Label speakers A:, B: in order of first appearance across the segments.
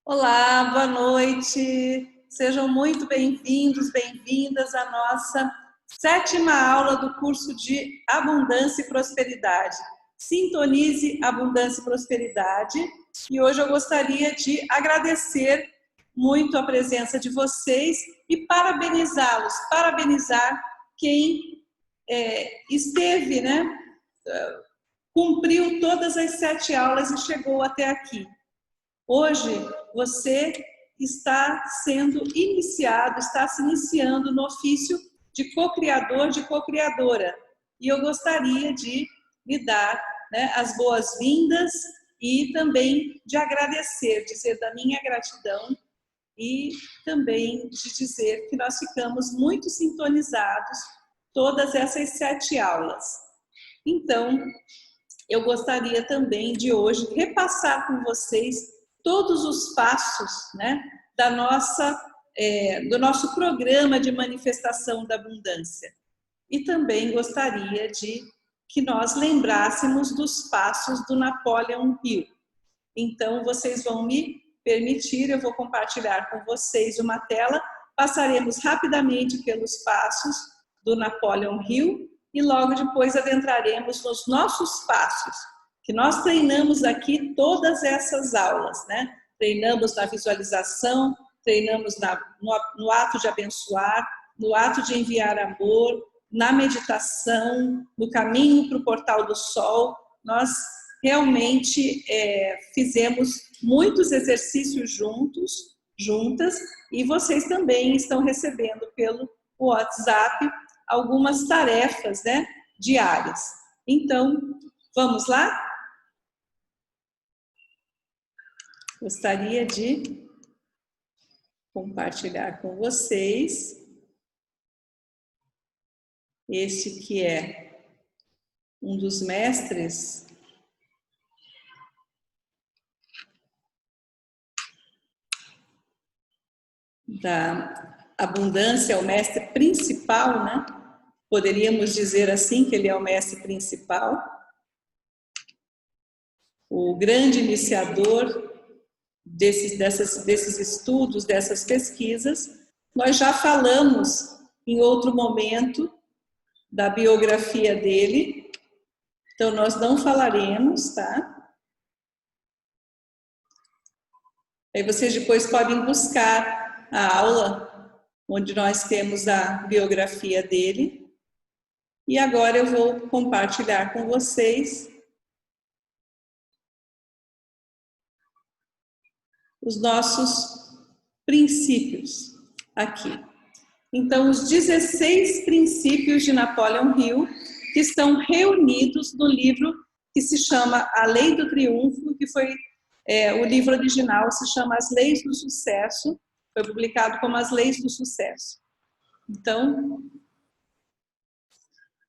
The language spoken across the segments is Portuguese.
A: Olá, boa noite. Sejam muito bem-vindos, bem-vindas à nossa 7ª aula do curso de Abundância e Prosperidade. Sintonize Abundância e Prosperidade. E hoje eu gostaria de agradecer muito a presença de vocês e parabenizá-los, parabenizar quem esteve, cumpriu todas as 7 aulas e chegou até aqui. Hoje, você está sendo iniciado, está se iniciando no ofício de co-criador, de co-criadora. E eu gostaria de lhe dar as boas-vindas e também de agradecer, dizer da minha gratidão e também de dizer que nós ficamos muito sintonizados todas essas 7 aulas. Então, eu gostaria também de hoje repassar com vocês todos os passos do nosso programa de manifestação da abundância. E também gostaria de que nós lembrássemos dos passos do Napoleon Hill. Então, vocês vão me permitir, eu vou compartilhar com vocês uma tela, passaremos rapidamente pelos passos do Napoleon Hill e logo depois adentraremos nos nossos passos, que nós treinamos aqui todas essas aulas, Treinamos na visualização, treinamos no ato de abençoar, no ato de enviar amor, na meditação, no caminho para o portal do sol. Nós realmente fizemos muitos exercícios juntas, e vocês também estão recebendo pelo WhatsApp algumas tarefas, diárias. Então, vamos lá? Gostaria de compartilhar com vocês este que é um dos mestres da abundância, é o mestre principal, Poderíamos dizer assim que ele é o mestre principal, o grande iniciador desses estudos, dessas pesquisas. Nós já falamos em outro momento da biografia dele, então nós não falaremos, tá? Aí vocês depois podem buscar a aula onde nós temos a biografia dele. E agora eu vou compartilhar com vocês os nossos princípios aqui. Então, os 16 princípios de Napoleon Hill, que estão reunidos no livro que se chama A Lei do Triunfo, que foi o livro original, se chama As Leis do Sucesso, foi publicado como As Leis do Sucesso. Então,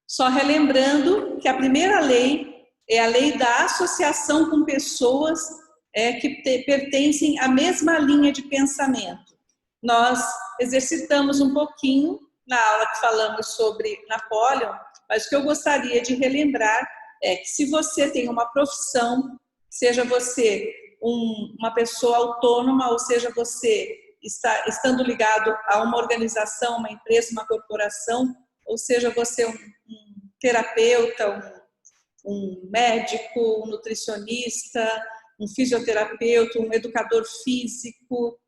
A: só relembrando que a primeira lei é a lei da associação com pessoas que pertencem à mesma linha de pensamento. Nós exercitamos um pouquinho na aula que falamos sobre Napoleon, mas o que eu gostaria de relembrar é que se você tem uma profissão, seja você uma pessoa autônoma, ou seja você estando ligado a uma organização, uma empresa, uma corporação, ou seja você um terapeuta, um médico, um nutricionista, um fisioterapeuta, um educador físico,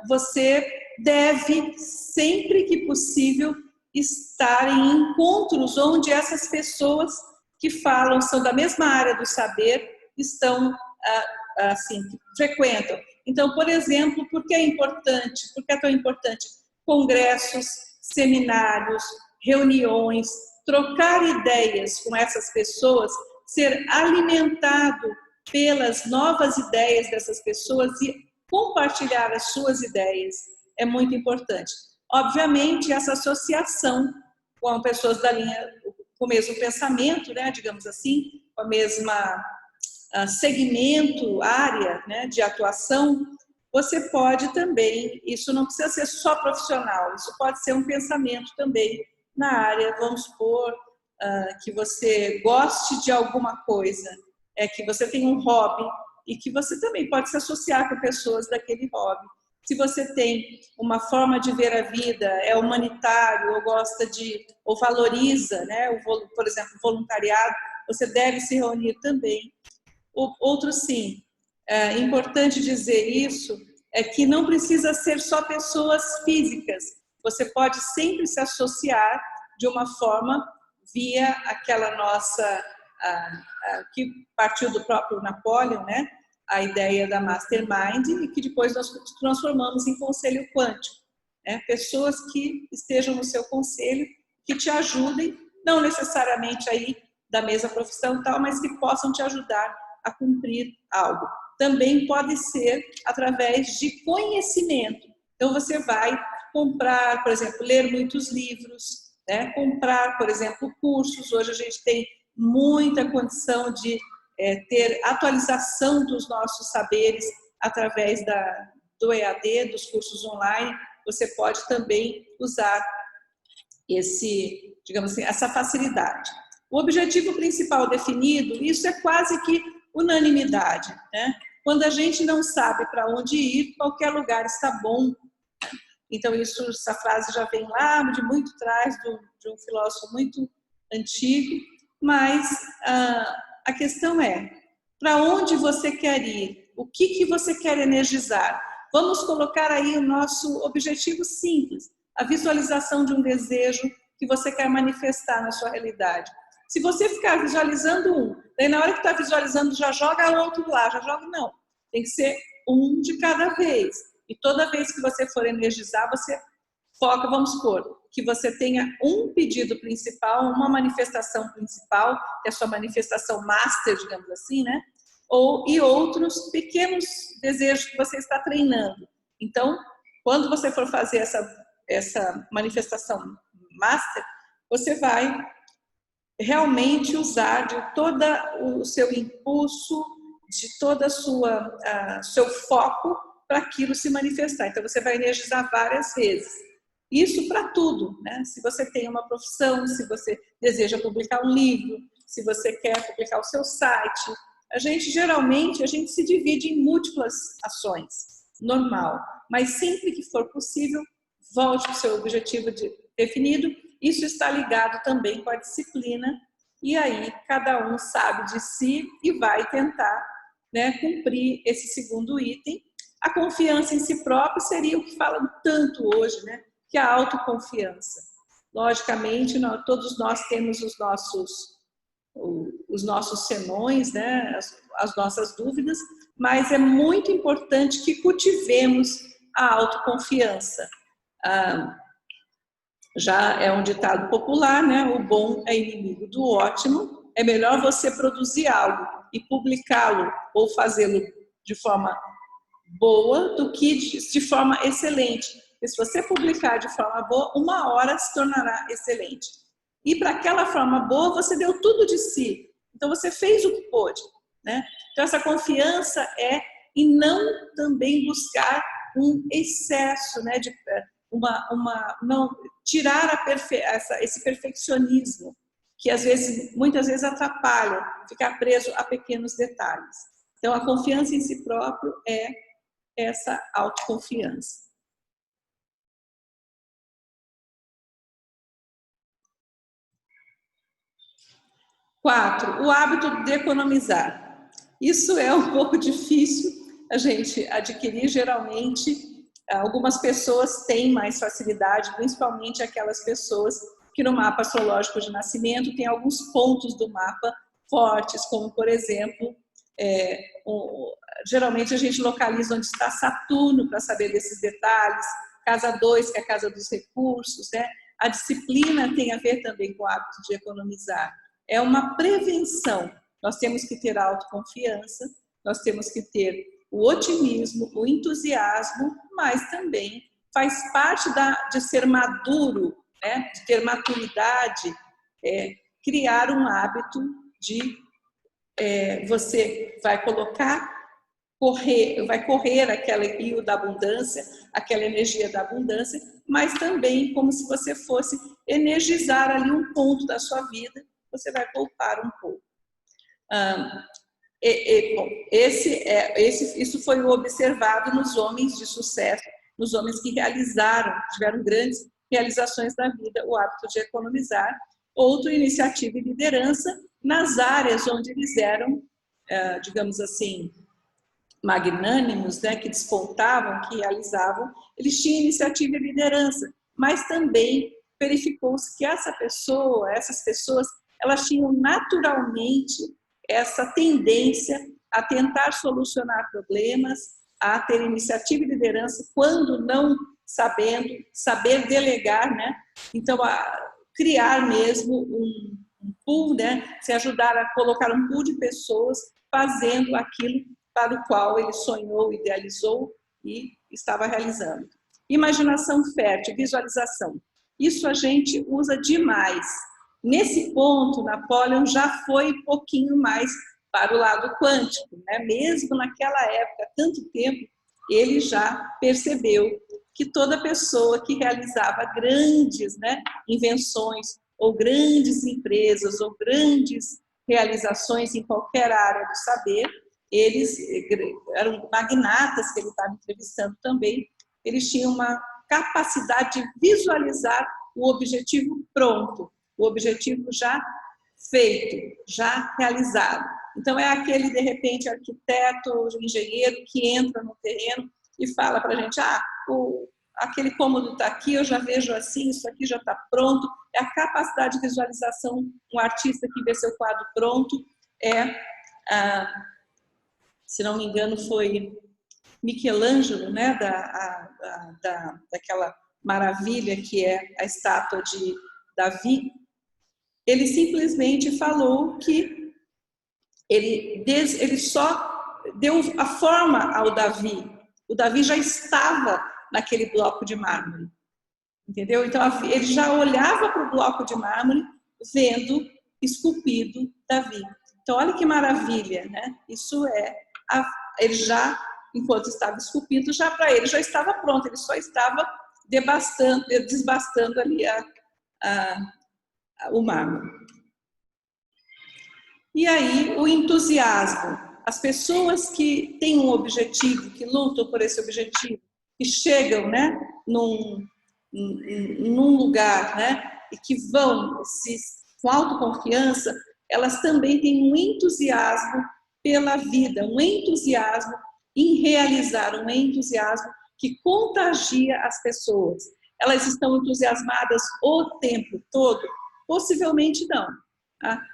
A: você deve, sempre que possível, estar em encontros onde essas pessoas que falam, são da mesma área do saber, estão, assim, frequentam. Então, por exemplo, por que é tão importante? Congressos, seminários, reuniões, trocar ideias com essas pessoas, ser alimentado pelas novas ideias dessas pessoas e compartilhar as suas ideias é muito importante. Obviamente, essa associação com pessoas da linha, com o mesmo pensamento, digamos assim, com a mesma segmento, área de atuação, você pode também, isso não precisa ser só profissional, isso pode ser um pensamento também na área, vamos supor, que você goste de alguma coisa, que você tem um hobby, e que você também pode se associar com pessoas daquele hobby. Se você tem uma forma de ver a vida, é humanitário, ou gosta de, ou valoriza, né, por exemplo, o voluntariado, você deve se reunir também. Outro sim, é importante dizer isso, é que não precisa ser só pessoas físicas. Você pode sempre se associar de uma forma via aquela nossa, que partiu do próprio Napoleon, né? A ideia da Mastermind, e que depois nós transformamos em conselho quântico. Né? Pessoas que estejam no seu conselho, que te ajudem, não necessariamente aí da mesma profissão e tal, mas que possam te ajudar a cumprir algo. Também pode ser através de conhecimento. Então, você vai comprar, por exemplo, ler muitos livros, né? Comprar, por exemplo, cursos. Hoje a gente tem muita condição de ter atualização dos nossos saberes através do EAD, dos cursos online. Você pode também usar digamos assim, essa facilidade. O objetivo principal definido, isso é quase que unanimidade, né? Quando a gente não sabe para onde ir, qualquer lugar está bom. Então, essa frase já vem lá de muito atrás, de um filósofo muito antigo, mas a questão é, para onde você quer ir? O que você quer energizar? Vamos colocar aí o nosso objetivo simples, a visualização de um desejo que você quer manifestar na sua realidade. Se você ficar visualizando um, daí na hora que está visualizando já joga outro lá, já joga, não. Tem que ser um de cada vez. E toda vez que você for energizar, você foca, vamos supor, que você tenha um pedido principal, uma manifestação principal, que é a sua manifestação master, digamos assim, né? E outros pequenos desejos que você está treinando. Então, quando você for fazer essa manifestação master, você vai realmente usar de todo o seu impulso, de todo seu foco para aquilo se manifestar. Então, você vai energizar várias vezes. Isso para tudo, né? Se você tem uma profissão, se você deseja publicar um livro, se você quer publicar o seu site, geralmente, a gente se divide em múltiplas ações, normal. Mas sempre que for possível, volte para o seu objetivo definido. Isso está ligado também com a disciplina, e aí cada um sabe de si e vai tentar, né, cumprir esse segundo item. A confiança em si próprio seria o que falam tanto hoje, né, que é a autoconfiança. Logicamente, todos nós temos os nossos senões, né, as nossas dúvidas, mas é muito importante que cultivemos a autoconfiança. Já é um ditado popular, né? O bom é inimigo do ótimo. É melhor você produzir algo e publicá-lo ou fazê-lo de forma boa do que de forma excelente. Porque se você publicar de forma boa, uma hora se tornará excelente. E para aquela forma boa, você deu tudo de si. Então, você fez o que pôde, né? Então, essa confiança e não também buscar um excesso, né? Não tirar esse perfeccionismo, que muitas vezes atrapalha, ficar preso a pequenos detalhes. Então, a confiança em si próprio é essa autoconfiança. 4, o hábito de economizar. Isso é um pouco difícil a gente adquirir, geralmente. Algumas pessoas têm mais facilidade, principalmente aquelas pessoas que no mapa astrológico de nascimento tem alguns pontos do mapa fortes, como, por exemplo, geralmente a gente localiza onde está Saturno para saber desses detalhes, casa 2, que é a casa dos recursos, né? A disciplina tem a ver também com o hábito de economizar. É uma prevenção. Nós temos que ter autoconfiança, nós temos que ter o otimismo, o entusiasmo, mas também faz parte de ser maduro, né? De ter maturidade, criar um hábito de você vai correr aquele rio da abundância, aquela energia da abundância, mas também como se você fosse energizar ali um ponto da sua vida, você vai poupar um pouco. Bom, isso foi observado nos homens de sucesso, nos homens que tiveram grandes realizações na vida, o hábito de economizar. Outra iniciativa e liderança nas áreas onde eles eram, digamos assim, magnânimos, né, que despontavam, que realizavam, eles tinham iniciativa e liderança, mas também verificou-se que essas pessoas, elas tinham naturalmente essa tendência a tentar solucionar problemas, a ter iniciativa e liderança, quando não saber delegar, né? Então, criar mesmo um pool, né? Se ajudar a colocar um pool de pessoas fazendo aquilo para o qual ele sonhou, idealizou e estava realizando. Imaginação fértil, visualização. Isso a gente usa demais. Nesse ponto, Napoleon já foi um pouquinho mais para o lado quântico, né? Mesmo naquela época, tanto tempo, ele já percebeu que toda pessoa que realizava grandes, né, invenções, ou grandes empresas, ou grandes realizações em qualquer área do saber, eles eram magnatas que ele estava entrevistando também, eles tinham uma capacidade de visualizar o objetivo pronto, o objetivo já feito, já realizado. Então, é aquele, de repente, arquiteto ou engenheiro que entra no terreno e fala para a gente, aquele cômodo está aqui, eu já vejo assim, isso aqui já está pronto. É a capacidade de visualização. Um artista que vê seu quadro pronto se não me engano, foi Michelangelo, né, daquela maravilha que é a estátua de Davi. Ele simplesmente falou que ele só deu a forma ao Davi. O Davi já estava naquele bloco de mármore, entendeu? Então ele já olhava para o bloco de mármore vendo esculpido Davi. Então olha que maravilha, né? Isso ele já, enquanto estava esculpido, já para ele já estava pronto, ele só estava desbastando ali o mármore. E aí, o entusiasmo. As pessoas que têm um objetivo, que lutam por esse objetivo, que chegam, né, num lugar, né, e que vão com autoconfiança, elas também têm um entusiasmo pela vida, um entusiasmo em realizar, um entusiasmo que contagia as pessoas. Elas estão entusiasmadas o tempo todo? Possivelmente não.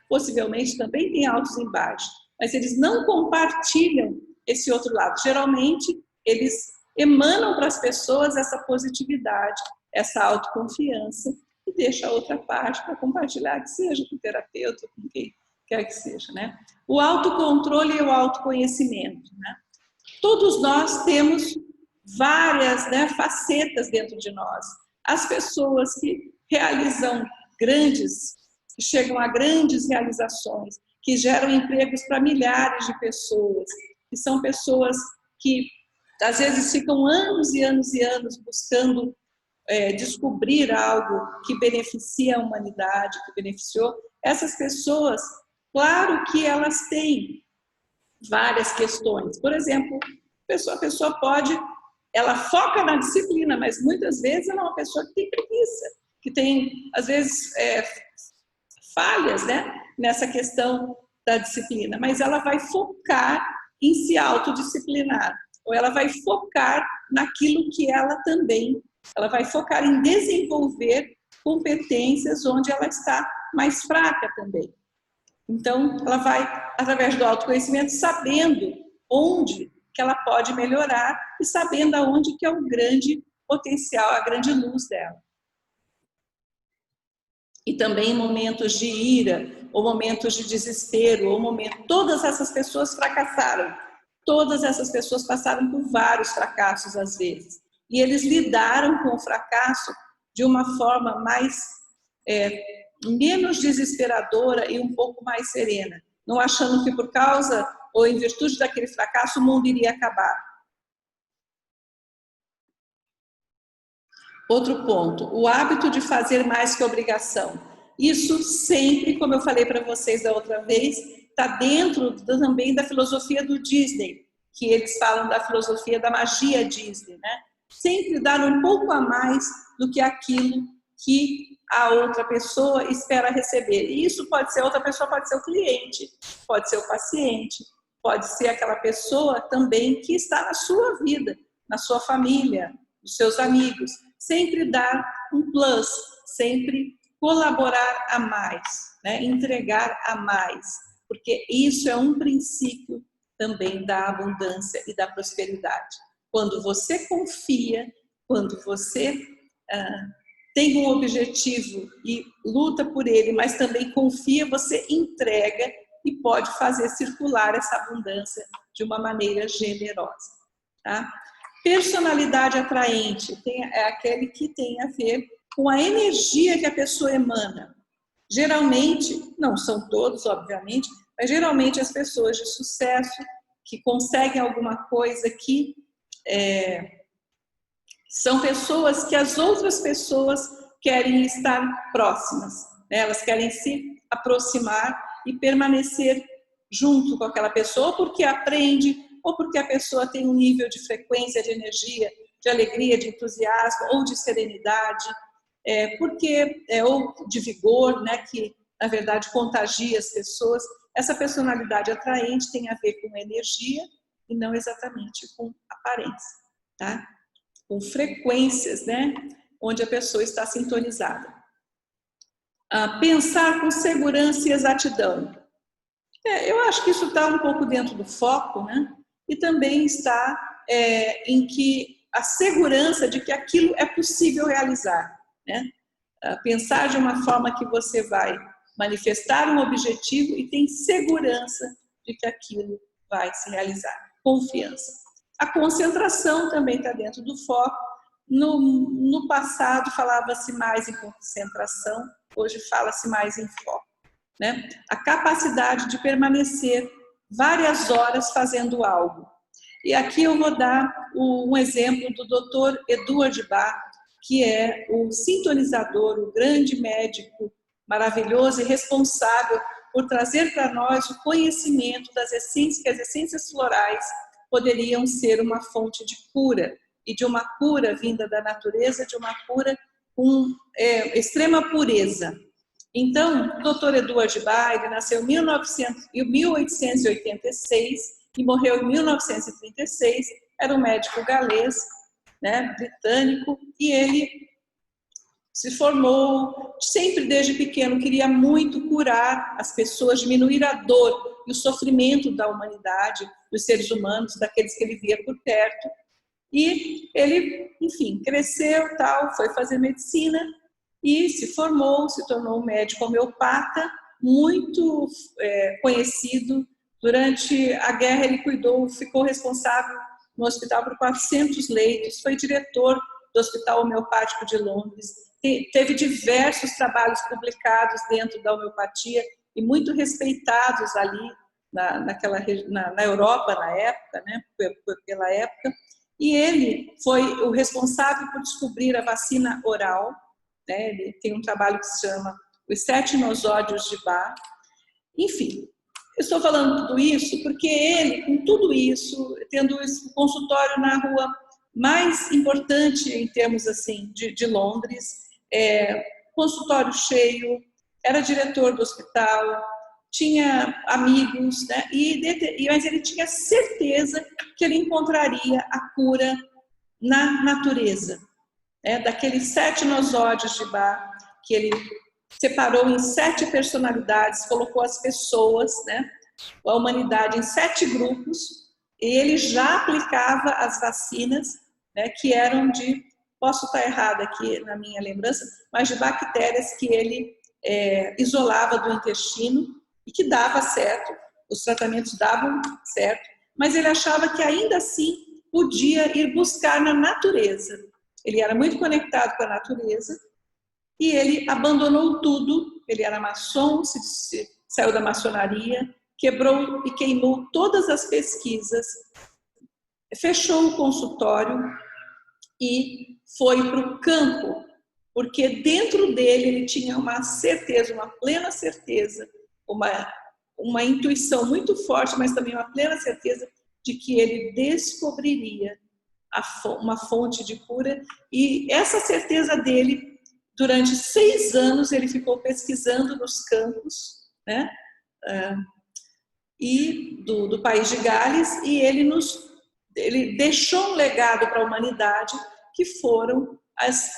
A: Possivelmente também tem altos e baixos, mas eles não compartilham esse outro lado. Geralmente, eles emanam para as pessoas essa positividade, essa autoconfiança, e deixa a outra parte para compartilhar, que seja com o terapeuta, com quem quer que seja, né? O autocontrole e o autoconhecimento, né? Todos nós temos várias, né, facetas dentro de nós. As pessoas que realizam que chegam a grandes realizações, que geram empregos para milhares de pessoas, que são pessoas que às vezes ficam anos e anos e anos buscando descobrir algo que beneficia a humanidade, que beneficiou. Essas pessoas, claro que elas têm várias questões. Por exemplo, a pessoa ela foca na disciplina, mas muitas vezes ela é uma pessoa que tem preguiça, que tem, às vezes, falhas, né, nessa questão da disciplina, mas ela vai focar em se autodisciplinar, ou ela vai focar naquilo que ela vai focar em desenvolver competências onde ela está mais fraca também. Então, ela vai, através do autoconhecimento, sabendo onde que ela pode melhorar e sabendo aonde que é o grande potencial, a grande luz dela. E também em momentos de ira, ou momentos de desespero, todas essas pessoas fracassaram. Todas essas pessoas passaram por vários fracassos às vezes. E eles lidaram com o fracasso de uma forma menos desesperadora e um pouco mais serena, não achando que por causa ou em virtude daquele fracasso o mundo iria acabar. Outro ponto, o hábito de fazer mais que obrigação. Isso sempre, como eu falei para vocês da outra vez, está dentro também da filosofia do Disney, que eles falam da filosofia da magia Disney, né? Sempre dar um pouco a mais do que aquilo que a outra pessoa espera receber. E isso pode ser outra pessoa, pode ser o cliente, pode ser o paciente, pode ser aquela pessoa também que está na sua vida, na sua família, nos seus amigos. Sempre dar um plus, sempre colaborar a mais, né? Entregar a mais, porque isso é um princípio também da abundância e da prosperidade. Quando você confia, quando você tem um objetivo e luta por ele, mas também confia, você entrega e pode fazer circular essa abundância de uma maneira generosa. Tá? Personalidade atraente é aquele que tem a ver com a energia que a pessoa emana. Geralmente, não são todos, obviamente, mas geralmente as pessoas de sucesso que conseguem alguma coisa que são pessoas que as outras pessoas querem estar próximas, né? Elas querem se aproximar e permanecer junto com aquela pessoa, porque aprende, ou porque a pessoa tem um nível de frequência, de energia, de alegria, de entusiasmo, ou de serenidade, ou de vigor, né? Que na verdade contagia as pessoas. Essa personalidade atraente tem a ver com energia e não exatamente com aparência, tá? Com frequências, né? Onde a pessoa está sintonizada. Pensar com segurança e exatidão. Eu acho que isso está um pouco dentro do foco, né? E também está em que a segurança de que aquilo é possível realizar, né? Pensar de uma forma que você vai manifestar um objetivo e tem segurança de que aquilo vai se realizar. Confiança. A concentração também está dentro do foco. No passado falava-se mais em concentração, hoje fala-se mais em foco, né? A capacidade de permanecer várias horas fazendo algo. E aqui eu vou dar um exemplo do Dr. Edward Bach, que é o sintonizador, o grande médico maravilhoso e responsável por trazer para nós o conhecimento das essências, que as essências florais poderiam ser uma fonte de cura, e de uma cura vinda da natureza, de uma cura com extrema pureza. Então, o Dr. Edward Bach, ele nasceu em 1886 e morreu em 1936, era um médico galês, né, britânico, e ele se formou, sempre desde pequeno, queria muito curar as pessoas, diminuir a dor e o sofrimento da humanidade, dos seres humanos, daqueles que ele via por perto. E ele, enfim, cresceu, tal, foi fazer medicina e se formou, se tornou um médico homeopata, muito conhecido. Durante a guerra ele ficou responsável no hospital por 400 leitos, foi diretor do Hospital Homeopático de Londres, teve diversos trabalhos publicados dentro da homeopatia e muito respeitados ali na Europa na época, né, pela época. E ele foi o responsável por descobrir a vacina oral, né? Ele tem um trabalho que se chama Os 7 Nosódios de Bach. Enfim, eu estou falando tudo isso porque ele, com tudo isso, tendo esse consultório na rua mais importante em termos assim de Londres, consultório cheio, era diretor do hospital, tinha amigos, né? Mas ele tinha certeza que ele encontraria a cura na natureza, né? Daqueles 7 nosódios de Bach, que ele separou em 7 personalidades, colocou as pessoas, né? A humanidade em 7 grupos, e ele já aplicava as vacinas, né? Que eram posso estar errada aqui na minha lembrança, mas de bactérias que ele isolava do intestino, e que dava certo, os tratamentos davam certo, mas ele achava que ainda assim podia ir buscar na natureza. Ele era muito conectado com a natureza e ele abandonou tudo. Ele era maçom, saiu da maçonaria, quebrou e queimou todas as pesquisas, fechou o consultório e foi para o campo, porque dentro dele ele tinha uma certeza, uma plena certeza, uma uma intuição muito forte, mas também uma plena certeza de que ele descobriria uma fonte de cura. E essa certeza dele, durante 6 anos, ele ficou pesquisando nos campos, né, e do país de Gales, e ele deixou um legado para a humanidade, que foram as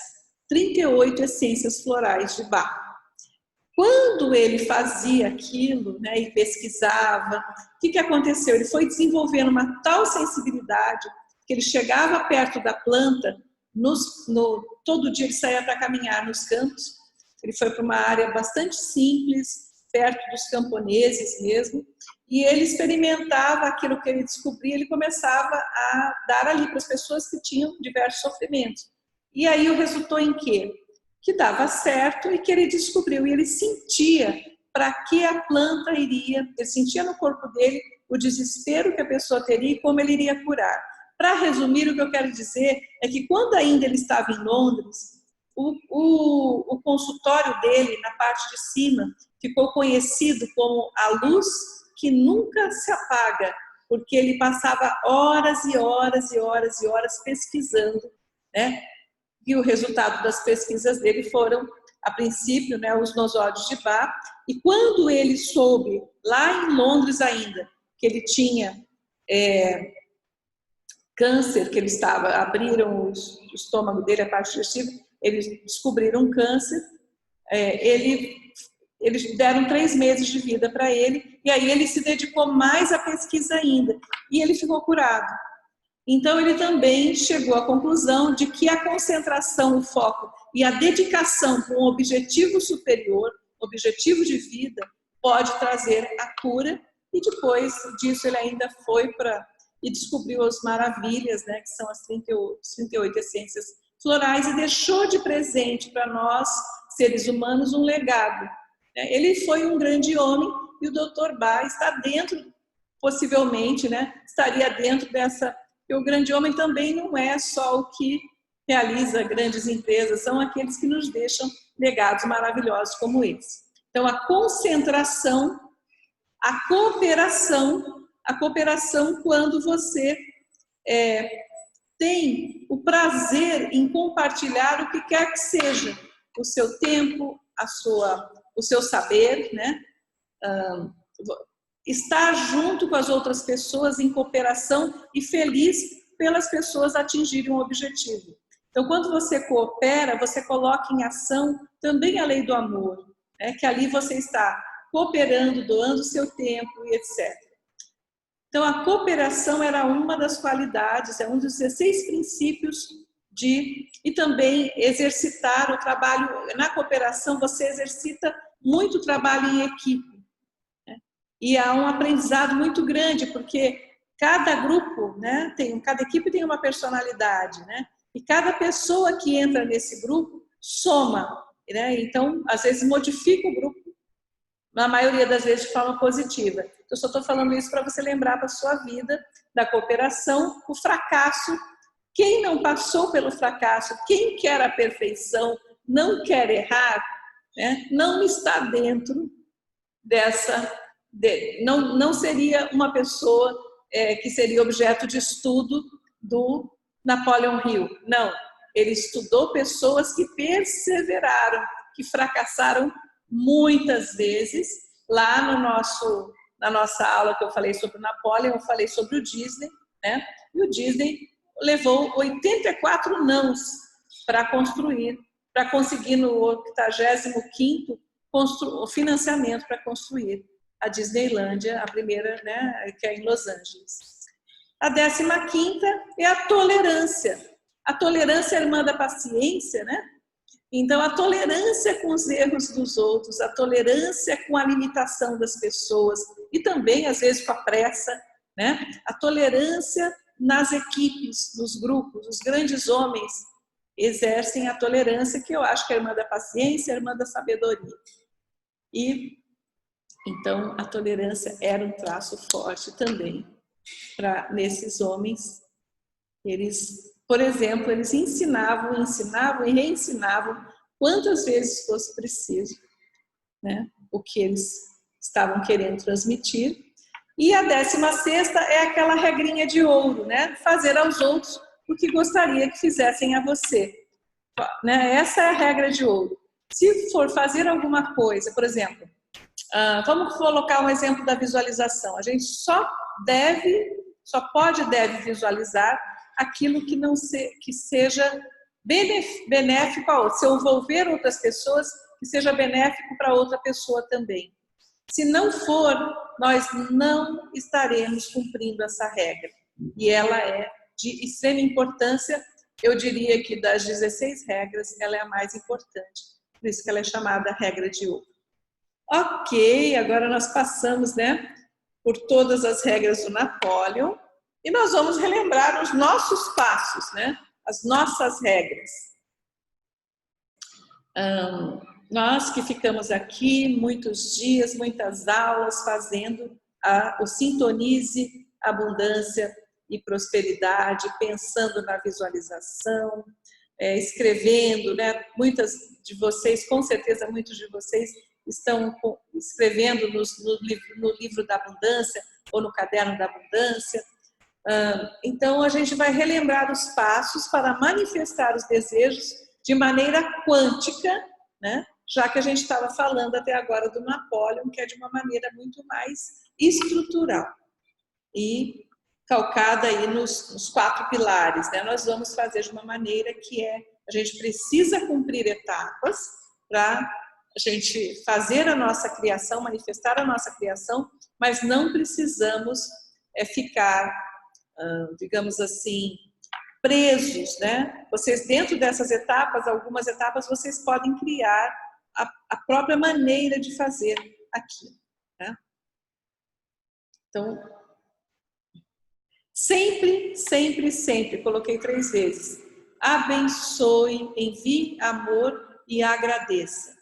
A: 38 essências florais de Bach. Quando ele fazia aquilo, né, e pesquisava, o que aconteceu? Ele foi desenvolvendo uma tal sensibilidade que ele chegava perto da planta, todo dia ele saía para caminhar nos campos. Ele foi para uma área bastante simples, perto dos camponeses mesmo, e ele experimentava aquilo que ele descobria, ele começava a dar ali para as pessoas que tinham diversos sofrimentos. E aí o resultou em quê? Que dava certo e que ele descobriu, e ele sentia para que a planta iria, ele sentia no corpo dele o desespero que a pessoa teria e como ele iria curar. Para resumir, o que eu quero dizer é que quando ainda ele estava em Londres, o consultório dele, na parte de cima, ficou conhecido como a luz que nunca se apaga, porque ele passava horas e horas e horas e horas pesquisando, né? E o resultado das pesquisas dele foram, a princípio, né, os nosódios de Bach. E quando ele soube, lá em Londres ainda, que ele tinha câncer, que ele estava, abriram o estômago dele, a parte digestiva, eles descobriram um câncer, eles deram 3 meses de vida para ele, e aí ele se dedicou mais à pesquisa ainda, e ele ficou curado. Então, ele também chegou à conclusão de que a concentração, o foco e a dedicação para um objetivo superior, objetivo de vida, pode trazer a cura, e depois disso ele ainda foi e descobriu as maravilhas, né, que são as 38 essências florais, e deixou de presente para nós, seres humanos, um legado. Ele foi um grande homem, e o Dr. Bach está dentro, possivelmente, né, estaria dentro dessa... E o grande homem também não é só o que realiza grandes empresas, são aqueles que nos deixam legados maravilhosos como esse. Então, a concentração, a cooperação quando você tem o prazer em compartilhar o que quer que seja, o seu tempo, o seu saber, né? Estar junto com as outras pessoas em cooperação e feliz pelas pessoas atingirem um objetivo. Então, quando você coopera, você coloca em ação também a lei do amor, né? Que ali você está cooperando, doando o seu tempo e etc. Então, a cooperação era uma das qualidades, é um dos 16 princípios e também exercitar o trabalho. Na cooperação, você exercita muito trabalho em equipe. E há um aprendizado muito grande, porque cada grupo, né, cada equipe tem uma personalidade, né? E cada pessoa que entra nesse grupo soma, né? Então, às vezes modifica o grupo, na maioria das vezes de forma positiva. Eu só estou falando isso para você lembrar para a sua vida da cooperação, o fracasso. Quem não passou pelo fracasso, quem quer a perfeição, não quer errar, né, não está dentro dessa... Não seria uma pessoa que seria objeto de estudo do Napoleon Hill. Não, ele estudou pessoas que perseveraram, que fracassaram muitas vezes. Lá na nossa aula que eu falei sobre o Napoleon, eu falei sobre o Disney, né? E o Disney levou 84 nãos para conseguir no 85º o financiamento para construir a Disneylândia, a primeira, né, que é em Los Angeles. A 15ª é a tolerância. A tolerância é a irmã da paciência, né? Então, a tolerância com os erros dos outros, a tolerância com a limitação das pessoas e também, às vezes, com a pressa, né? A tolerância nas equipes, nos grupos. Os grandes homens exercem a tolerância, que eu acho que é a irmã da paciência, a irmã da sabedoria. Então, a tolerância era um traço forte também nesses homens. Eles, por exemplo, eles ensinavam e reensinavam quantas vezes fosse preciso, né, o que eles estavam querendo transmitir. E a 16ª é aquela regrinha de ouro, né? Fazer aos outros o que gostaria que fizessem a você. Né? Essa é a regra de ouro. Se for fazer alguma coisa, por exemplo, vamos colocar um exemplo da visualização. A gente só pode e deve visualizar aquilo que seja benéfico a outro. Se eu envolver outras pessoas, que seja benéfico para outra pessoa também. Se não for, nós não estaremos cumprindo essa regra. E ela é de extrema importância. Eu diria que das 16 regras, ela é a mais importante. Por isso que ela é chamada regra de ouro. Ok, agora nós passamos, né, por todas as regras do Napoleon e nós vamos relembrar os nossos passos, né, as nossas regras. Nós que ficamos aqui muitos dias, muitas aulas fazendo o Sintonize Abundância e Prosperidade, pensando na visualização, escrevendo, né? Muitas de vocês, com certeza muitos de vocês estão escrevendo no livro da abundância ou no caderno da abundância. Então a gente vai relembrar os passos para manifestar os desejos de maneira quântica, né? Já que a gente estava falando até agora do Napoleon, que é de uma maneira muito mais estrutural e calcada aí nos 4 pilares, né? Nós vamos fazer de uma maneira que a gente precisa cumprir etapas para a gente fazer a nossa criação, manifestar a nossa criação, mas não precisamos ficar, digamos assim, presos, né? Vocês, dentro dessas etapas, algumas etapas, vocês podem criar a própria maneira de fazer aquilo, né? Então, sempre, sempre, sempre, coloquei 3 vezes, abençoe, envie amor e agradeça.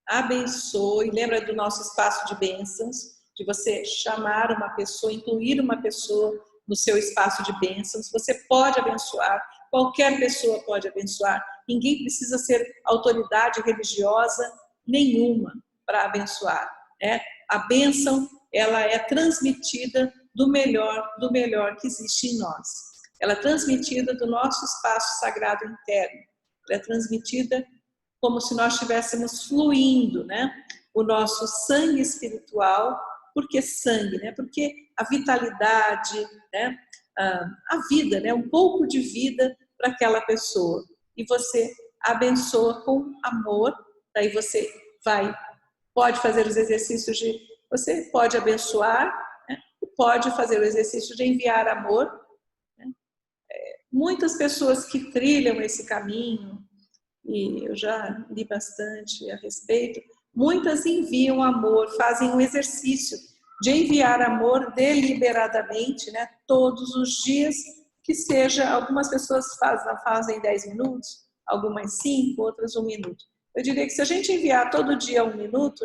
A: Abençoe, lembra do nosso espaço de bênçãos, de você chamar uma pessoa, incluir uma pessoa no seu espaço de bênçãos. Você pode abençoar, qualquer pessoa pode abençoar, ninguém precisa ser autoridade religiosa nenhuma para abençoar, né? A bênção, ela é transmitida do melhor que existe em nós. Ela é transmitida do nosso espaço sagrado interno. Ela é transmitida como se nós estivéssemos fluindo, né? O nosso sangue espiritual. Por que sangue, né? Porque a vitalidade, né? A vida, né? Um pouco de vida para aquela pessoa. E você abençoa com amor. Daí você pode fazer os exercícios você pode abençoar, né? Pode fazer o exercício de enviar amor. Né? Muitas pessoas que trilham esse caminho, e eu já li bastante a respeito, muitas enviam amor, fazem um exercício de enviar amor deliberadamente, né? Todos os dias, que seja, algumas pessoas fazem 10 minutos, algumas 5, outras 1 minuto. Eu diria que se a gente enviar todo dia 1 minuto,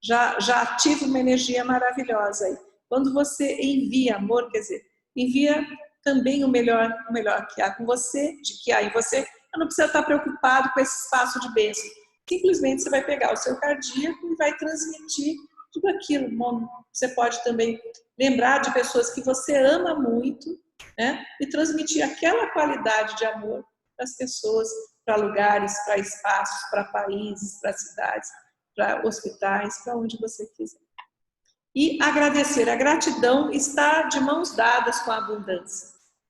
A: já ativa uma energia maravilhosa aí. Quando você envia amor, quer dizer, envia também o melhor que há com você, que há em você. Não precisa estar preocupado com esse espaço de bênção. Simplesmente você vai pegar o seu cardíaco e vai transmitir tudo aquilo. Você pode também lembrar de pessoas que você ama muito, né? E transmitir aquela qualidade de amor para as pessoas, para lugares, para espaços, para países, para cidades, para hospitais, para onde você quiser. E agradecer. A gratidão está de mãos dadas com a abundância.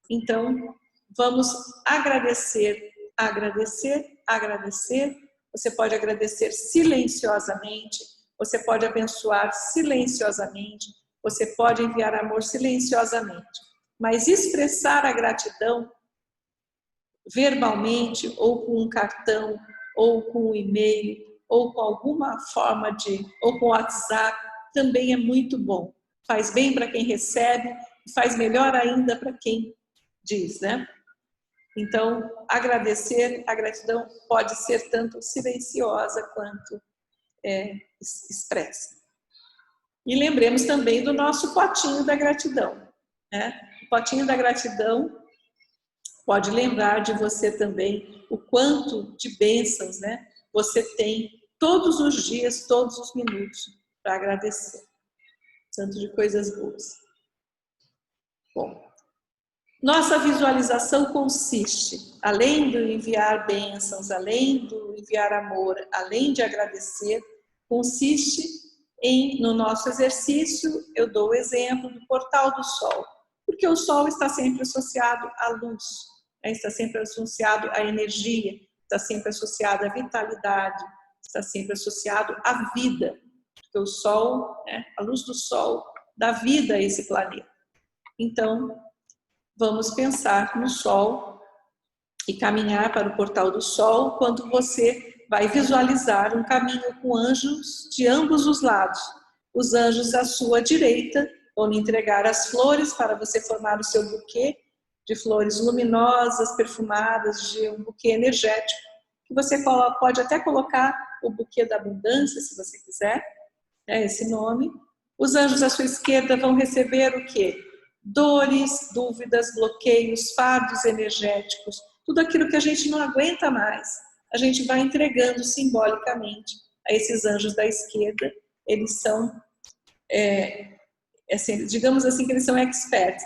A: Então, vamos agradecer. Agradecer, agradecer. Você pode agradecer silenciosamente, você pode abençoar silenciosamente, você pode enviar amor silenciosamente. Mas expressar a gratidão verbalmente, ou com um cartão, ou com um e-mail, ou com alguma forma ou com WhatsApp, também é muito bom. Faz bem para quem recebe, e faz melhor ainda para quem diz, né? Então, agradecer, a gratidão pode ser tanto silenciosa quanto expressa. E lembremos também do nosso potinho da gratidão, né? O potinho da gratidão pode lembrar de você também o quanto de bênçãos, né, você tem todos os dias, todos os minutos. para agradecer. Tanto de coisas boas. Bom, nossa visualização consiste, além do enviar bênçãos, além do enviar amor, além de agradecer, consiste no nosso exercício, eu dou o exemplo do portal do sol, porque o sol está sempre associado à luz, está sempre associado à energia, está sempre associado à vitalidade, está sempre associado à vida, porque o sol, a luz do sol, dá vida a esse planeta. Então, vamos pensar no sol e caminhar para o portal do sol quando você vai visualizar um caminho com anjos de ambos os lados. Os anjos à sua direita vão lhe entregar as flores para você formar o seu buquê de flores luminosas, perfumadas, de um buquê energético, que você pode até colocar o buquê da abundância, se você quiser, esse nome. Os anjos à sua esquerda vão receber o quê? Dores, dúvidas, bloqueios, fardos energéticos, tudo aquilo que a gente não aguenta mais. A gente vai entregando simbolicamente a esses anjos da esquerda. Eles são, assim, digamos assim, que eles são experts,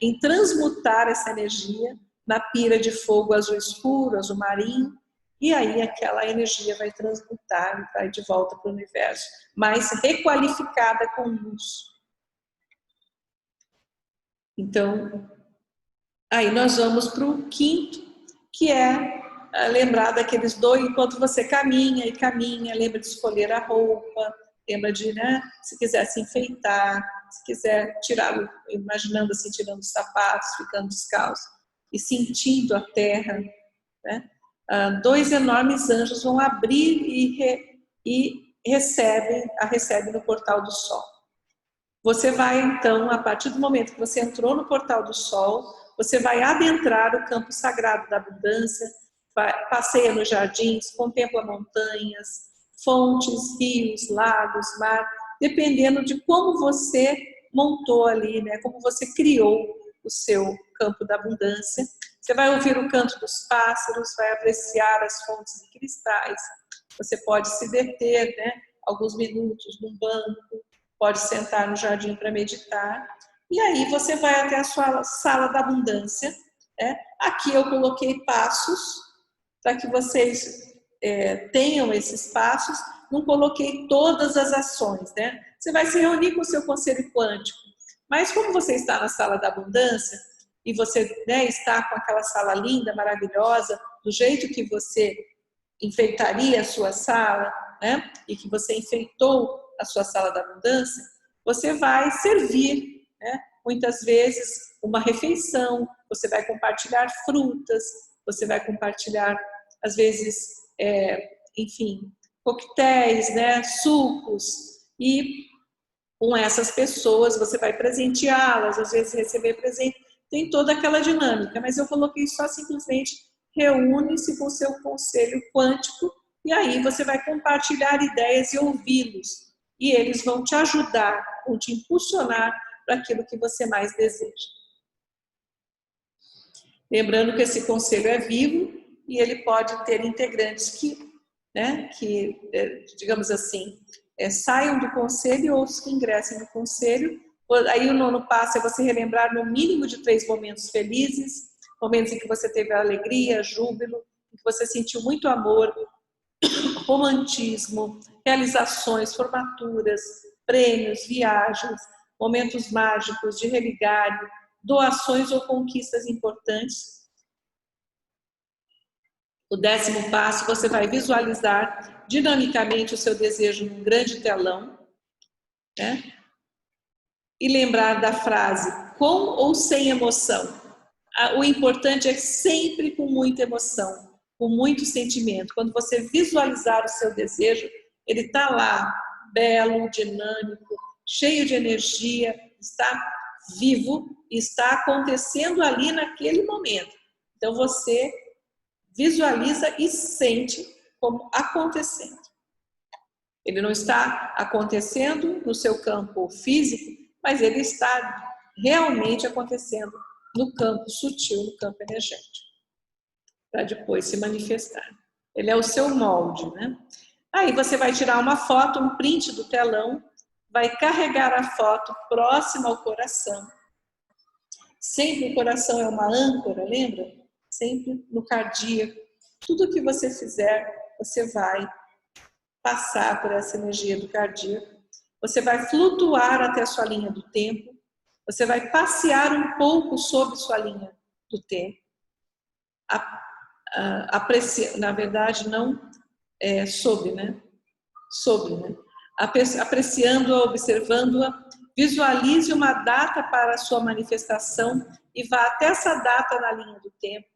A: em transmutar essa energia na pira de fogo azul escuro, azul marinho, e aí aquela energia vai transmutar e vai de volta para o universo, mais requalificada com luz. Então, aí nós vamos para o quinto, que é lembrar daqueles dois, enquanto você caminha e caminha, lembra de escolher a roupa, lembra de, se quiser se enfeitar, se quiser tirar, imaginando assim, tirando os sapatos, ficando descalço e sentindo a terra, dois enormes anjos vão abrir e recebem no portal do sol. Você vai então, a partir do momento que você entrou no portal do sol, você vai adentrar o campo sagrado da abundância, passeia nos jardins, contempla montanhas, fontes, rios, lagos, mar, dependendo de como você montou ali, como você criou o seu campo da abundância. Você vai ouvir o canto dos pássaros, vai apreciar as fontes de cristais, você pode se deter, alguns minutos num banco, pode sentar no jardim para meditar, e aí você vai até a sua sala da abundância. Aqui eu coloquei passos, para que vocês tenham esses passos, não coloquei todas as ações, Você vai se reunir com o seu conselho quântico, mas como você está na sala da abundância, e você está com aquela sala linda, maravilhosa, do jeito que você enfeitaria a sua sala, e que você enfeitou a sua sala da abundância, você vai servir, muitas vezes, uma refeição, você vai compartilhar frutas, você vai compartilhar, às vezes, enfim, coquetéis, sucos, e com essas pessoas você vai presenteá-las, às vezes receber presente, tem toda aquela dinâmica, mas eu coloquei só simplesmente reúne-se com o seu conselho quântico, e aí você vai compartilhar ideias e ouvi-los, e eles vão te ajudar, vão te impulsionar para aquilo que você mais deseja. Lembrando que esse conselho é vivo e ele pode ter integrantes que digamos assim, saiam do conselho e outros que ingressem no conselho. Aí o nono passo é você relembrar no mínimo de 3 momentos felizes, momentos em que você teve alegria, júbilo, em que você sentiu muito amor, romantismo, realizações, formaturas, prêmios, viagens, momentos mágicos de religário, doações ou conquistas importantes. O 10º passo, você vai visualizar dinamicamente o seu desejo num grande telão, e lembrar da frase, com ou sem emoção. O importante é sempre com muita emoção, com muito sentimento. Quando você visualizar o seu desejo, ele está lá, belo, dinâmico, cheio de energia, está vivo, está acontecendo ali naquele momento. Então você visualiza e sente como acontecendo. Ele não está acontecendo no seu campo físico, mas ele está realmente acontecendo no campo sutil, no campo energético, para depois se manifestar. Ele é o seu molde, Aí você vai tirar uma foto, um print do telão, vai carregar a foto próxima ao coração. Sempre o coração é uma âncora, lembra? Sempre no cardíaco. Tudo que você fizer, você vai passar por essa energia do cardíaco. Você vai flutuar até a sua linha do tempo. Você vai passear um pouco sobre sua linha do tempo. Na verdade, não sobre, né? Sobre, né? Apreciando-a, observando-a, visualize uma data para a sua manifestação e vá até essa data na linha do tempo.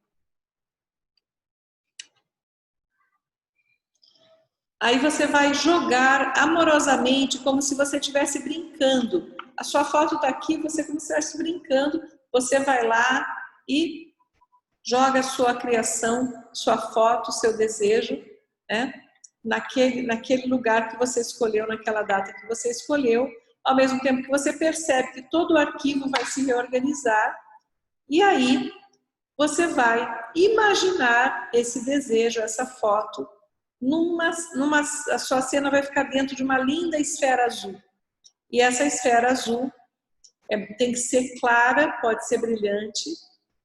A: Aí você vai jogar amorosamente, como se você estivesse brincando. A sua foto está aqui, você como se estivesse brincando. Você vai lá e joga a sua criação, sua foto, seu desejo, né? Naquele lugar que você escolheu, naquela data que você escolheu, ao mesmo tempo que você percebe que todo o arquivo vai se reorganizar. E aí você vai imaginar esse desejo, essa foto, a sua cena vai ficar dentro de uma linda esfera azul. E essa esfera azul tem que ser clara, pode ser brilhante.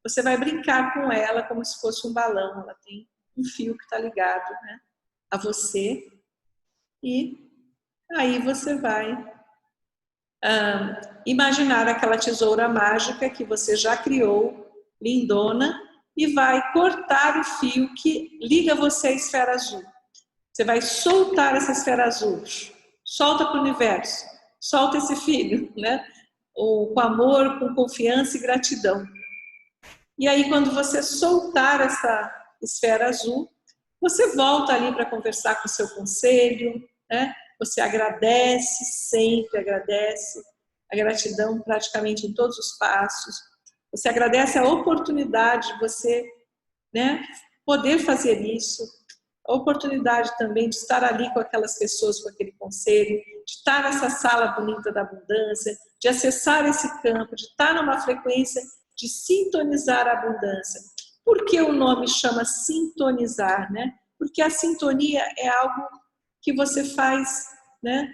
A: Você vai brincar com ela como se fosse um balão. Ela tem um fio que está ligado, né, a você. E aí você vai imaginar aquela tesoura mágica que você já criou, lindona, e vai cortar o fio que liga você à esfera azul. Você vai soltar essa esfera azul, solta para o universo, solta esse filho, né? Com amor, com confiança e gratidão. E aí, quando você soltar essa esfera azul, você volta ali para conversar com o seu conselho, né? Você agradece, sempre agradece, a gratidão praticamente em todos os passos. Você agradece a oportunidade de você, né, poder fazer isso, a oportunidade também de estar ali com aquelas pessoas, com aquele conselho, de estar nessa sala bonita da abundância, de acessar esse campo, de estar numa frequência de sintonizar a abundância. Por que o nome chama sintonizar, né? Porque a sintonia é algo que você faz, né,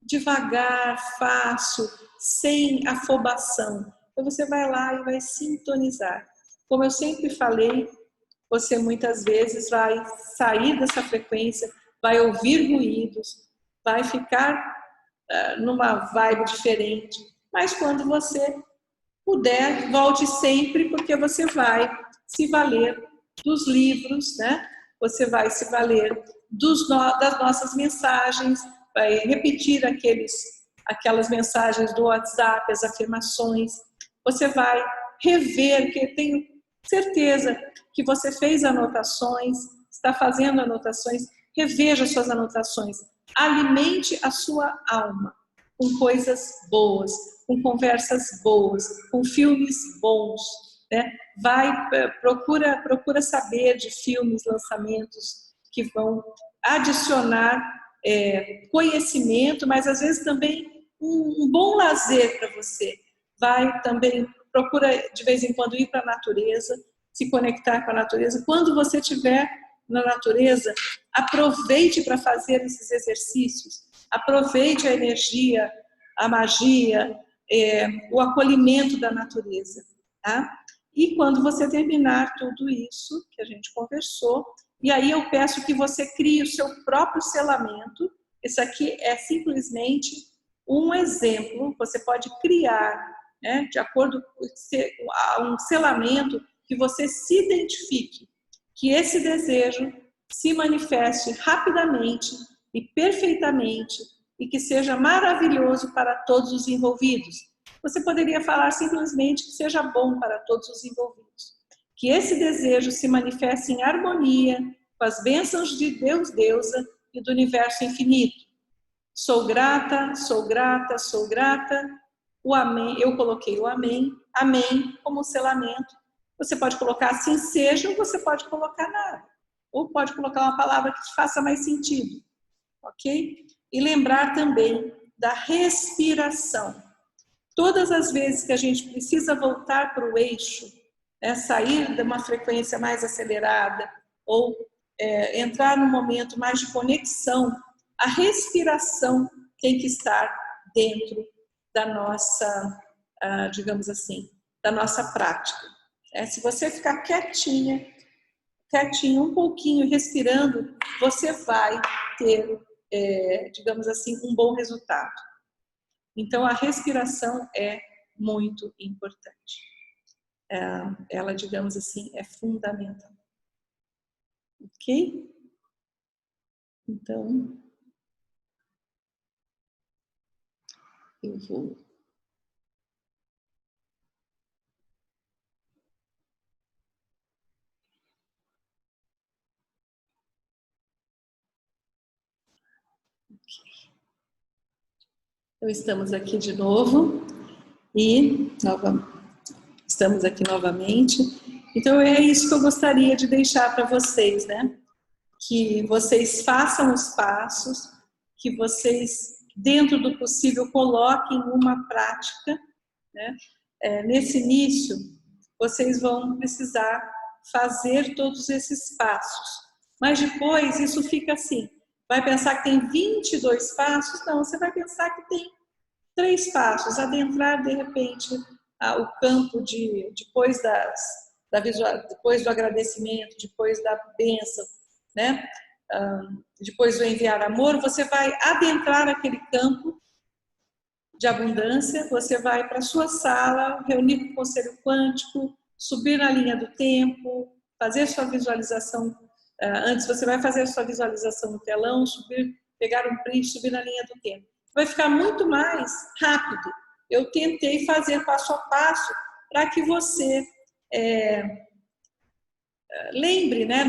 A: devagar, fácil, sem afobação. Então você vai lá e vai sintonizar. Como eu sempre falei, você muitas vezes vai sair dessa frequência, vai ouvir ruídos, vai ficar numa vibe diferente. Mas quando você puder, volte sempre, porque você vai se valer dos livros, né? Você vai se valer das nossas mensagens, vai repetir aquelas mensagens do WhatsApp, as afirmações. Você vai rever, que eu tenho certeza que você fez anotações, está fazendo anotações, reveja suas anotações. Alimente a sua alma com coisas boas, com conversas boas, com filmes bons, né? Procura saber de filmes, lançamentos que vão adicionar conhecimento, mas às vezes também um bom lazer para você. Vai também, procura de vez em quando ir para a natureza, se conectar com a natureza. Quando você estiver na natureza, aproveite para fazer esses exercícios, aproveite a energia, a magia, o acolhimento da natureza, tá? E quando você terminar tudo isso que a gente conversou, e aí eu peço que você crie o seu próprio selamento. Isso aqui é simplesmente um exemplo, você pode criar, né, de acordo com um selamento que você se identifique, que esse desejo se manifeste rapidamente e perfeitamente e que seja maravilhoso para todos os envolvidos. Você poderia falar simplesmente que seja bom para todos os envolvidos. Que esse desejo se manifeste em harmonia com as bênçãos de Deus, deusa e do universo infinito. Sou grata, sou grata, sou grata. O amém, eu coloquei o amém, amém como selamento. Você pode colocar assim seja, ou você pode colocar nada. Ou pode colocar uma palavra que faça mais sentido. Ok? E lembrar também da respiração. Todas as vezes que a gente precisa voltar para o eixo, né, sair de uma frequência mais acelerada ou entrar num momento mais de conexão, a respiração tem que estar dentro da nossa, digamos assim, da nossa prática. Se você ficar quietinho um pouquinho, respirando, você vai ter, digamos assim, um bom resultado. Então, a respiração é muito importante. Ela, digamos assim, é fundamental. Ok? Então, eu vou... Então, estamos aqui de novo e estamos aqui novamente. Então, é isso que eu gostaria de deixar para vocês, né? Que vocês façam os passos, que vocês, dentro do possível, coloquem uma prática, né? Nesse início, vocês vão precisar fazer todos esses passos. Mas depois, isso fica assim. Vai pensar que tem 22 passos? Não, você vai pensar que tem 3 passos. Adentrar, de repente, o campo depois depois do agradecimento, depois da bênção, né? Depois do enviar amor, você vai adentrar aquele campo de abundância, você vai para a sua sala, reunir com o conselho quântico, subir na linha do tempo, fazer sua visualização. Antes você vai fazer sua visualização no telão, pegar um print, subir na linha do tempo. Vai ficar muito mais rápido. Eu tentei fazer passo a passo para que você lembre, né?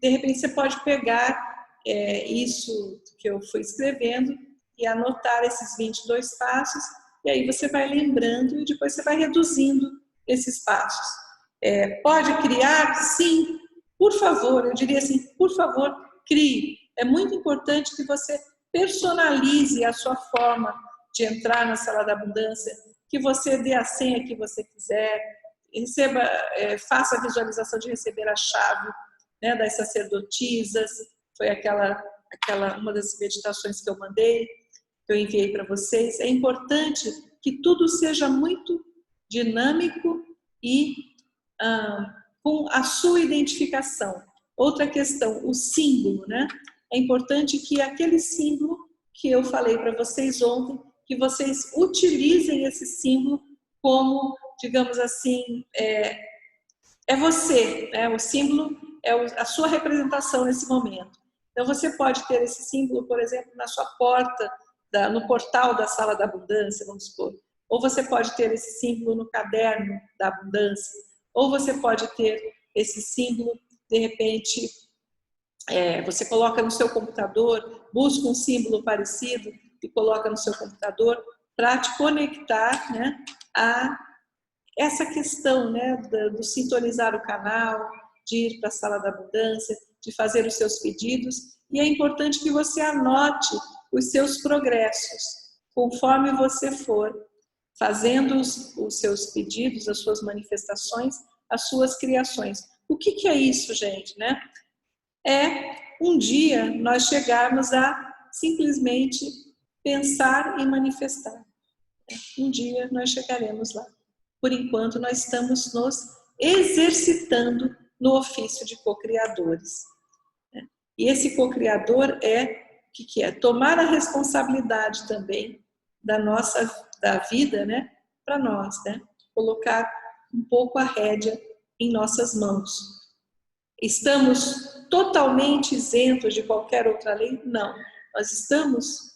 A: De repente você pode pegar isso que eu fui escrevendo e anotar esses 22 passos, e aí você vai lembrando e depois você vai reduzindo esses passos. Pode criar? Sim, por favor, eu diria assim, por favor, crie. É muito importante que você personalize a sua forma de entrar na sala da abundância, que você dê a senha que você quiser, faça a visualização de receber a chave, né, das sacerdotisas, foi uma das meditações que eu mandei, que eu enviei para vocês. É importante que tudo seja muito dinâmico e com a sua identificação. Outra questão, o símbolo, né? É importante que aquele símbolo que eu falei para vocês ontem, que vocês utilizem esse símbolo como, digamos assim, você, né? O símbolo é a sua representação nesse momento. Então, você pode ter esse símbolo, por exemplo, na sua porta, no portal da Sala da Abundância, vamos supor. Ou você pode ter esse símbolo no caderno da abundância. Ou você pode ter esse símbolo, de repente, você coloca no seu computador, busca um símbolo parecido e coloca no seu computador para te conectar, né, a essa questão, né, do sintonizar o canal, de ir para a Sala da Abundância, de fazer os seus pedidos. E é importante que você anote os seus progressos, conforme você for fazendo os seus pedidos, as suas manifestações, as suas criações. O que é isso, gente, né? Um dia nós chegarmos a simplesmente pensar e manifestar. Um dia nós chegaremos lá. Por enquanto, nós estamos nos exercitando no ofício de co-criadores. E esse co-criador o que é? Tomar a responsabilidade também da vida, né, para nós, né? Colocar um pouco a rédea em nossas mãos. Estamos totalmente isentos de qualquer outra lei? Não. Nós estamos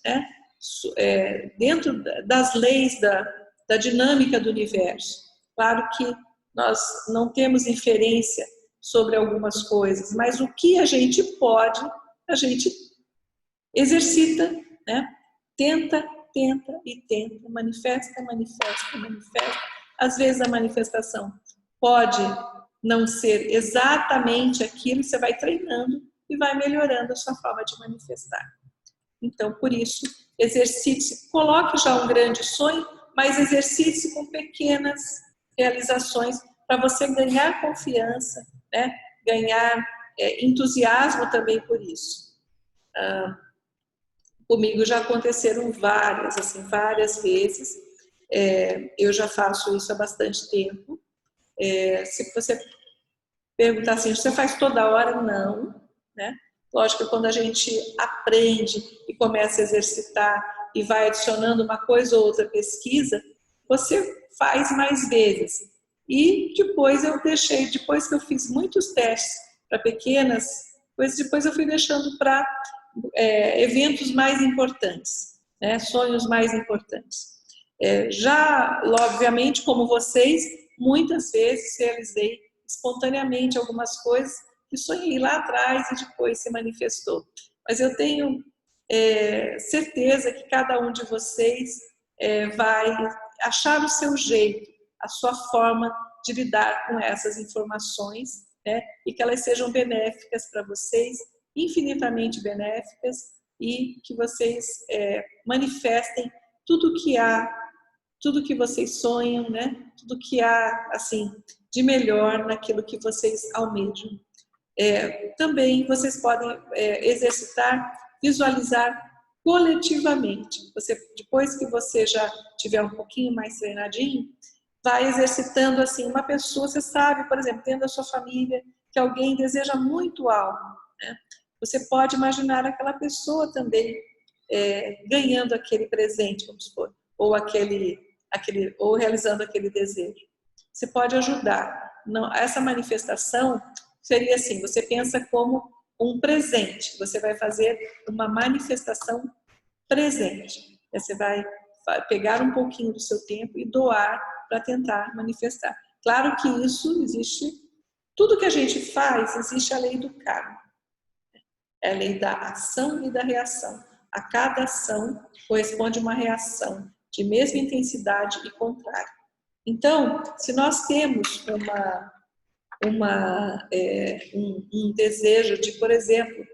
A: dentro das leis da dinâmica do universo. Claro que nós não temos inferência sobre algumas coisas, mas o que a gente pode, a gente exercita, né? Tenta e tenta, manifesta. Às vezes a manifestação pode não ser exatamente aquilo, você vai treinando e vai melhorando a sua forma de manifestar. Então, por isso, exercite-se, coloque já um grande sonho, mas exercite-se com pequenas realizações para você ganhar confiança, né? Ganhar entusiasmo também por isso. Comigo já aconteceram várias, assim, várias vezes. Eu já faço isso há bastante tempo. Se você perguntar assim, você faz toda hora? Não, né? Lógico que quando a gente aprende e começa a exercitar e vai adicionando uma coisa ou outra pesquisa, você faz mais vezes. E depois eu deixei, depois que eu fiz muitos testes para pequenas, depois eu fui deixando para eventos mais importantes, né? Sonhos mais importantes. Já, obviamente, como vocês, muitas vezes realizei espontaneamente algumas coisas que sonhei lá atrás e depois se manifestou. Mas eu tenho certeza que cada um de vocês vai achar o seu jeito, a sua forma de lidar com essas informações, né? E que elas sejam benéficas para vocês, infinitamente benéficas, e que vocês manifestem tudo que há, tudo que vocês sonham, né? Tudo que há, assim, de melhor naquilo que vocês almejam. Também vocês podem exercitar, visualizar coletivamente. Depois que você já tiver um pouquinho mais treinadinho, vai exercitando assim, uma pessoa, você sabe, por exemplo, dentro da sua família, que alguém deseja muito algo, né? Você pode imaginar aquela pessoa também ganhando aquele presente, vamos supor, ou ou realizando aquele desejo. Você pode ajudar. Não, essa manifestação seria assim, você pensa como um presente, você vai fazer uma manifestação presente. Você vai pegar um pouquinho do seu tempo e doar para tentar manifestar. Claro que isso existe, tudo que a gente faz, existe a lei do karma. É a lei da ação e da reação. A cada ação corresponde uma reação de mesma intensidade e contrária. Então, se nós temos um desejo de, por exemplo,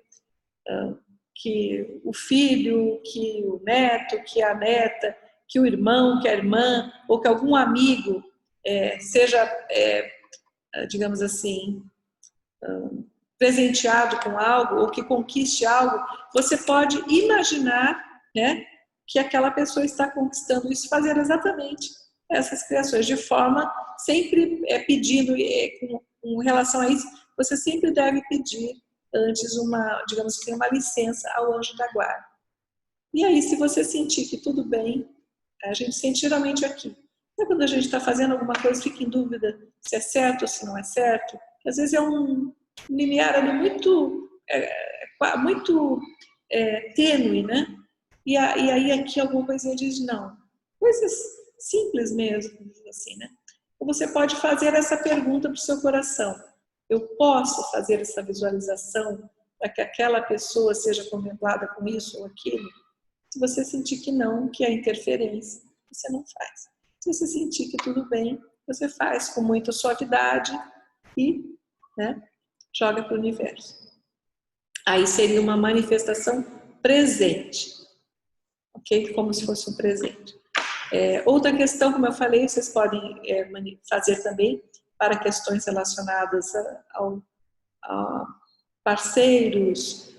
A: que o filho, que o neto, que a neta, que o irmão, que a irmã, ou que algum amigo seja, digamos assim, presenteado com algo, ou que conquiste algo, você pode imaginar, né, que aquela pessoa está conquistando isso, fazer exatamente essas criações, de forma, sempre pedindo, com relação a isso, você sempre deve pedir antes digamos que uma licença ao anjo da guarda. E aí, se você sentir que tudo bem, a gente sente geralmente aqui. Então, quando a gente está fazendo alguma coisa, fica em dúvida se é certo ou se não é certo, às vezes é um limiar ali muito tênue, né? E aí aqui alguma coisinha diz não. Coisas simples mesmo, assim, né? Então você pode fazer essa pergunta para o seu coração. Eu posso fazer essa visualização para que aquela pessoa seja contemplada com isso ou aquilo? Se você sentir que não, que é interferência, você não faz. Se você sentir que tudo bem, você faz com muita suavidade e, né, joga para o universo. Aí seria uma manifestação presente, ok? Como se fosse um presente. Outra questão, como eu falei, vocês podem fazer também para questões relacionadas a parceiros,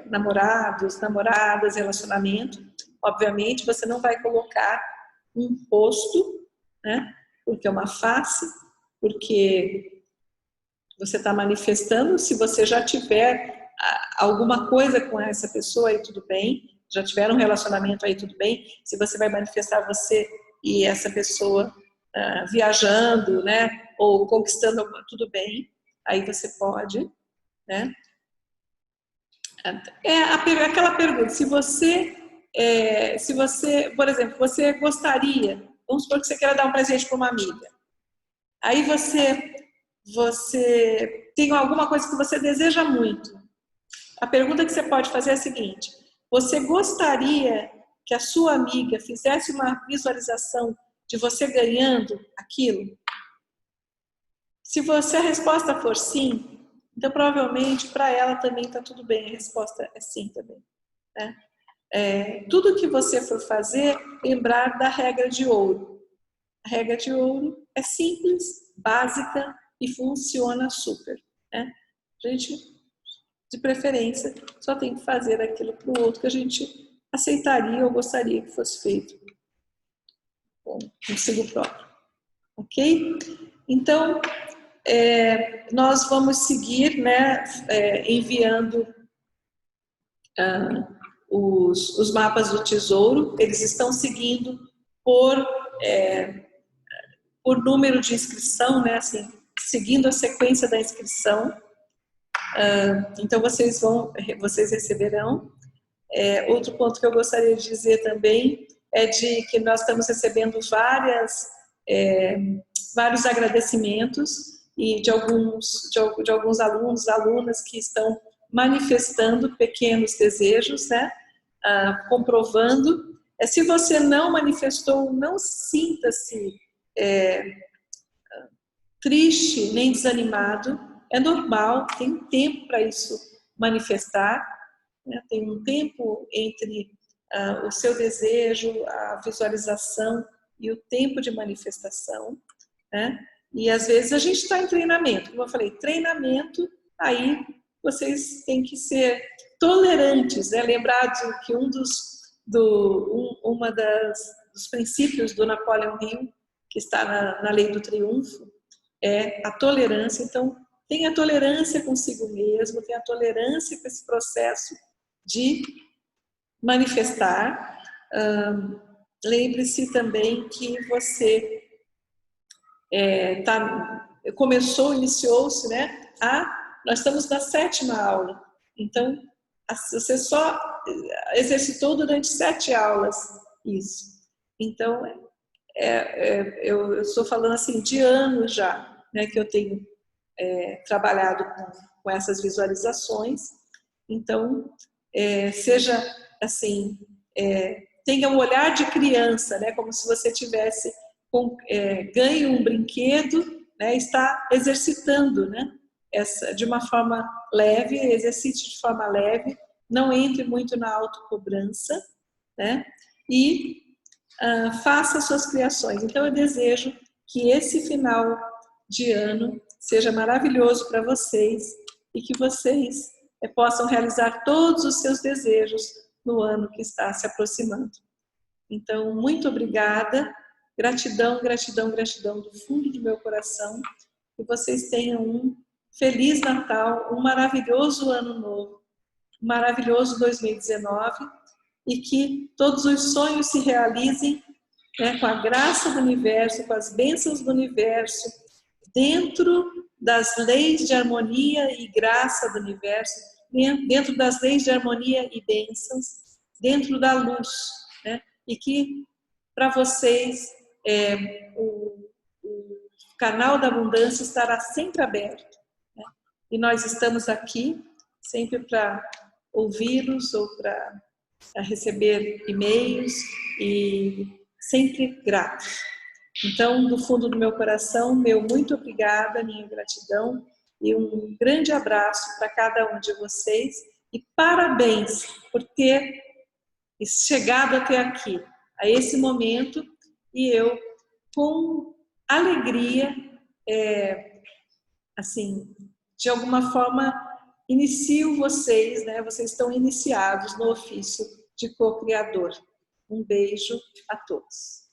A: namorados, namoradas, relacionamento. Obviamente, você não vai colocar um rosto, né? Porque é uma face, porque você está manifestando. Se você já tiver alguma coisa com essa pessoa, aí tudo bem. Já tiveram um relacionamento, aí tudo bem. Se você vai manifestar você e essa pessoa viajando, né? Ou conquistando, tudo bem. Aí você pode, né? Aquela pergunta, se você, por exemplo, você gostaria, vamos supor que você queira dar um presente para uma amiga, aí você tem alguma coisa que você deseja muito. A pergunta que você pode fazer é a seguinte: você gostaria que a sua amiga fizesse uma visualização de você ganhando aquilo? Se a resposta for sim, então provavelmente para ela também está tudo bem, a resposta é sim também, né? Tudo que você for fazer, lembrar da regra de ouro. A regra de ouro é simples, básica e funciona super, né? A gente, de preferência, só tem que fazer aquilo para o outro que a gente aceitaria ou gostaria que fosse feito consigo próprio. Ok? Então, nós vamos seguir, né, enviando os mapas do Tesouro. Eles estão seguindo por número de inscrição, né, assim, seguindo a sequência da inscrição. Então, vocês receberão. Outro ponto que eu gostaria de dizer também é de que nós estamos recebendo vários agradecimentos e de alguns alunos, alunas que estão manifestando pequenos desejos, né? Comprovando. Se você não manifestou, não sinta-se triste nem desanimado, é normal, tem tempo para isso manifestar, né? Tem um tempo entre o seu desejo, a visualização e o tempo de manifestação, né? E às vezes a gente está em treinamento, como eu falei, treinamento, aí vocês têm que ser tolerantes, né? Lembrar de que um dos princípios do Napoleão Hill, que está na Lei do Triunfo, é a tolerância. Então, tenha tolerância consigo mesmo, tenha tolerância com esse processo de manifestar. Lembre-se também que você iniciou-se, né? Nós estamos na 7ª aula, então você só exercitou durante 7 aulas isso. Então, eu estou falando assim de anos já, né, que eu tenho trabalhado com essas visualizações. Então, seja assim, tenha um olhar de criança, né, como se você tivesse ganhe um brinquedo, né, está exercitando, né, de uma forma leve, exercite de forma leve, não entre muito na autocobrança, né, e faça suas criações. Então, eu desejo que esse final de ano seja maravilhoso para vocês e que vocês possam realizar todos os seus desejos no ano que está se aproximando. Então, muito obrigada, gratidão, gratidão, gratidão do fundo do meu coração, que vocês tenham um feliz Natal, um maravilhoso ano novo, um maravilhoso 2019 e que todos os sonhos se realizem, né, com a graça do universo, com as bênçãos do universo, dentro das leis de harmonia e graça do universo, dentro das leis de harmonia e bênçãos, dentro da luz, né? E que para vocês o canal da abundância estará sempre aberto, né? E nós estamos aqui sempre para ouvi-los ou para receber e-mails e sempre gratos. Então, do fundo do meu coração, meu muito obrigada, minha gratidão e um grande abraço para cada um de vocês e parabéns por ter chegado até aqui, a esse momento, e eu, com alegria, assim, de alguma forma, inicio vocês, né? Vocês estão iniciados no ofício de co-criador. Um beijo a todos.